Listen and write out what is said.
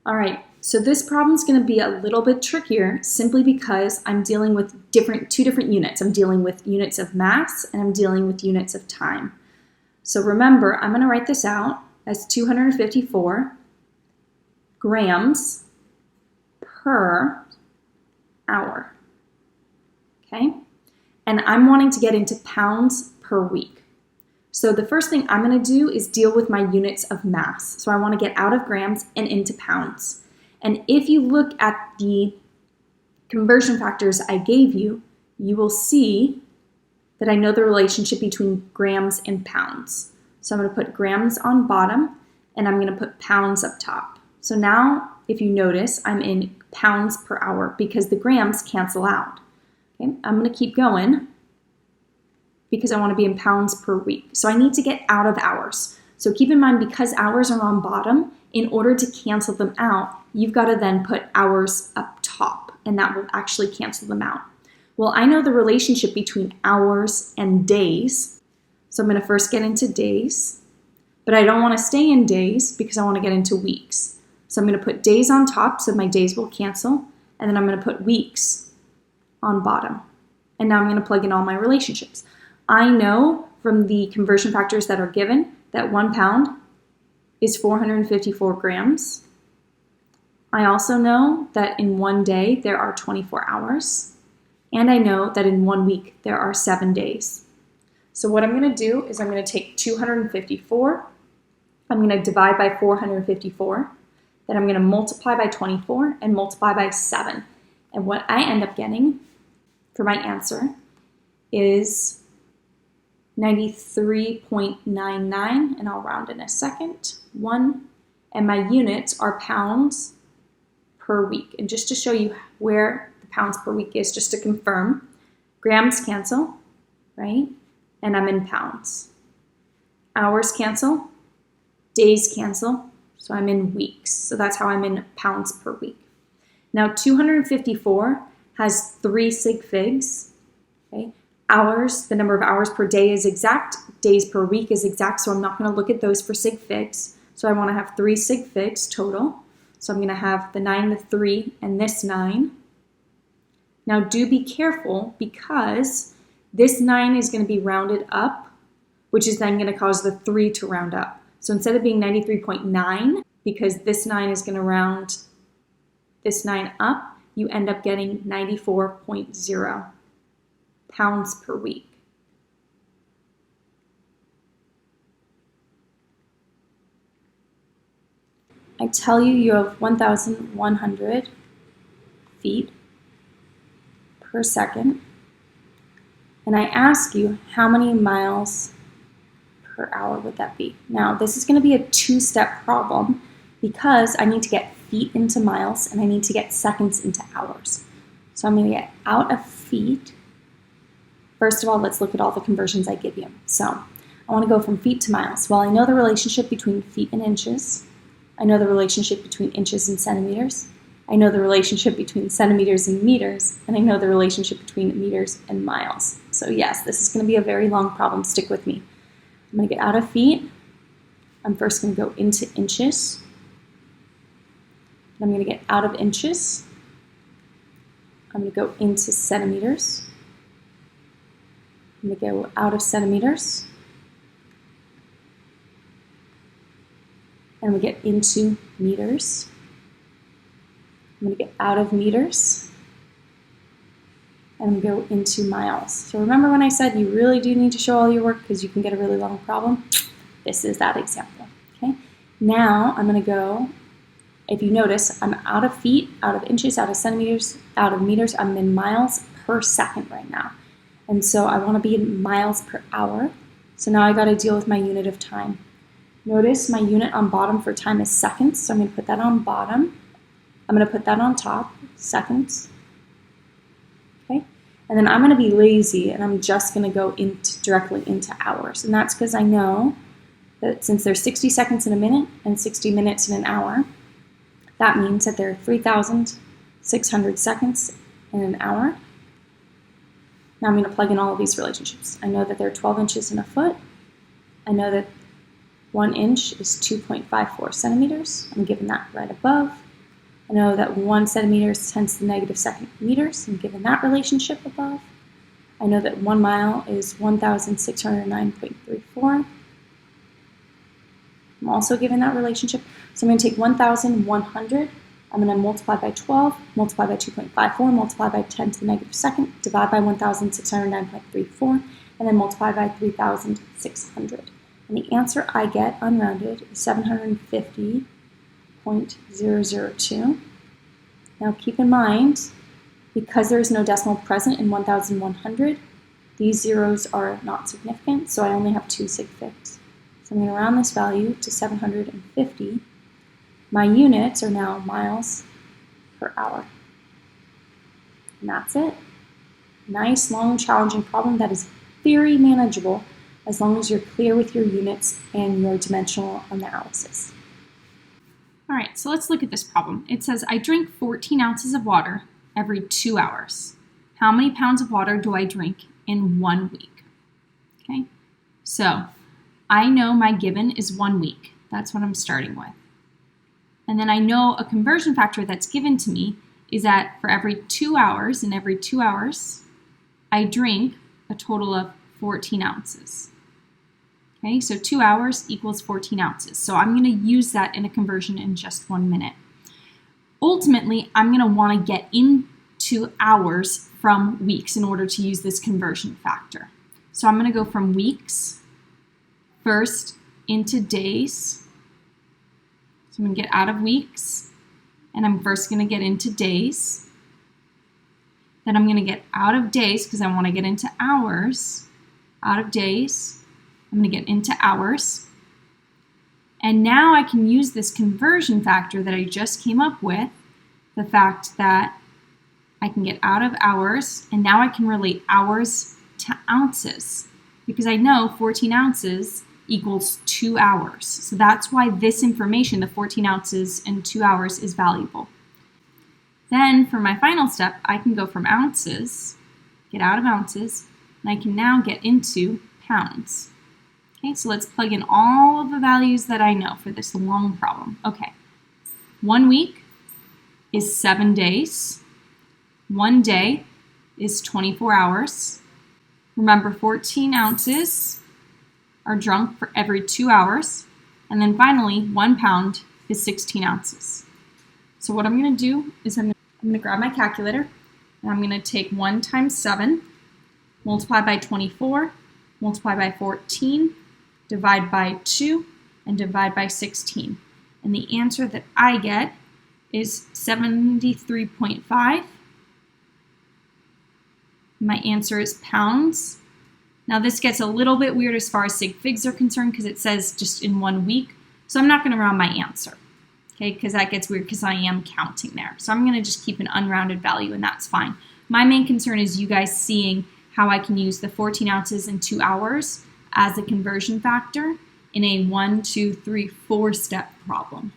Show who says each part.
Speaker 1: All right, so this problem is going to be a little bit trickier simply because I'm dealing with two different units. I'm dealing with units of mass and I'm dealing with units of time. So remember, I'm going to write this out as 254 grams per hour, okay? And I'm wanting to get into pounds per week. So the first thing I'm going to do is deal with my units of mass. So I want to get out of grams and into pounds. And if you look at the conversion factors I gave you, you will see that I know the relationship between grams and pounds. So I'm going to put grams on bottom and I'm going to put pounds up top. So now, if you notice, I'm in pounds per hour because the grams cancel out. Okay? I'm going to keep going because I want to be in pounds per week. So I need to get out of hours. So keep in mind, because hours are on bottom, in order to cancel them out, you've got to then put hours up top, and that will actually cancel them out. Well, I know the relationship between hours and days, so I'm going to first get into days, but I don't want to stay in days because I want to get into weeks. So I'm going to put days on top, so my days will cancel, and then I'm going to put weeks on bottom. And now I'm going to plug in all my relationships. I know from the conversion factors that are given that 1 pound is 454 grams. I also know that in 1 day there are 24 hours. And I know that in 1 week there are 7 days. So what I'm going to do is I'm going to take 254. I'm going to divide by 454. Then I'm going to multiply by 24 and multiply by 7. And what I end up getting for my answer is 93.99, and I'll round in a second, 1, and my units are pounds per week. And just to show you where the pounds per week is, just to confirm, grams cancel, right? And I'm in pounds. Hours cancel, days cancel, so I'm in weeks. So that's how I'm in pounds per week. Now 254 has 3 sig figs, okay? Hours, the number of hours per day is exact, days per week is exact, so I'm not going to look at those for sig figs. So I want to have 3 sig figs total. So I'm going to have the 9, the 3, and this 9. Now do be careful because this 9 is going to be rounded up, which is then going to cause the 3 to round up. So instead of being 93.9, because this 9 is going to round this 9 up, you end up getting 94.0 pounds per week. I tell you, you have 1,100 feet per second, and I ask you how many miles per hour would that be? Now, this is going to be a 2-step problem because I need to get feet into miles and I need to get seconds into hours. So I'm going to get out of feet. First of all, let's look at all the conversions I give you. So I want to go from feet to miles. Well, I know the relationship between feet and inches. I know the relationship between inches and centimeters. I know the relationship between centimeters and meters. And I know the relationship between meters and miles. So yes, this is going to be a very long problem. Stick with me. I'm going to get out of feet. I'm first going to go into inches. I'm going to get out of inches. I'm going to go into centimeters. I'm going to go out of centimeters. And we get into meters. I'm going to get out of meters. And go into miles. So remember when I said you really do need to show all your work because you can get a really long problem? This is that example. Okay. Now I'm going to go, if you notice, I'm out of feet, out of inches, out of centimeters, out of meters. I'm in miles per second right now. And so I want to be in miles per hour. So now I got to deal with my unit of time. Notice my unit on bottom for time is seconds. So I'm going to put that on bottom. I'm going to put that on top, seconds. Okay. And then I'm going to be lazy and I'm just going to go directly into hours. And that's because I know that since there's 60 seconds in a minute and 60 minutes in an hour, that means that there are 3,600 seconds in an hour. Now I'm going to plug in all of these relationships. I know that there are 12 inches in a foot. I know that 1 inch is 2.54 centimeters. I'm given that right above. I know that 1 centimeter is 10 to the negative second meters, and given that relationship above. I know that 1 mile is 1,609.34. I'm also given that relationship. So I'm going to take 1,100. I'm going to multiply by 12, multiply by 2.54, multiply by 10 to the negative second, divide by 1,609.34, and then multiply by 3,600. And the answer I get, unrounded, is 750.002. Now keep in mind, because there is no decimal present in 1,100, these zeros are not significant, so I only have 2 sig figs. So I'm going to round this value to 750. My units are now miles per hour. And that's it. Nice, long, challenging problem that is very manageable as long as you're clear with your units and your dimensional analysis. All right, so let's look at this problem. It says, I drink 14 ounces of water every 2 hours. How many pounds of water do I drink in 1 week? Okay, so I know my given is 1 week. That's what I'm starting with. And then I know a conversion factor that's given to me is that for every 2 hours, in every 2 hours, I drink a total of 14 ounces. Okay, so 2 hours equals 14 ounces. So I'm going to use that in a conversion in just 1 minute. Ultimately, I'm going to want to get into hours from weeks in order to use this conversion factor. So I'm going to go from weeks first into days. So I'm going to get out of weeks, and I'm first going to get into days. Then I'm going to get out of days because I want to get into hours. Out of days, I'm going to get into hours. And now I can use this conversion factor that I just came up with, the fact that I can get out of hours, and now I can relate hours to ounces because I know 14 ounces equals 2 hours. So that's why this information, the 14 ounces in 2 hours, is valuable. Then for my final step, I can go from ounces, get out of ounces, and I can now get into pounds. Okay, so let's plug in all of the values that I know for this long problem. Okay, 1 week is 7 days. 1 day is 24 hours. Remember, 14 ounces are drunk for every 2 hours. And then finally, 1 pound is 16 ounces. So what I'm going to do is I'm going to grab my calculator, and I'm going to take 1 times 7, multiply by 24, multiply by 14, divide by 2, and divide by 16. And the answer that I get is 73.5. My answer is pounds. Now this gets a little bit weird as far as sig figs are concerned because it says just in 1 week. So I'm not going to round my answer, okay, because that gets weird because I am counting there. So I'm going to just keep an unrounded value, and that's fine. My main concern is you guys seeing how I can use the 14 ounces in 2 hours as a conversion factor in a 1, 2, 3, 4 step problem.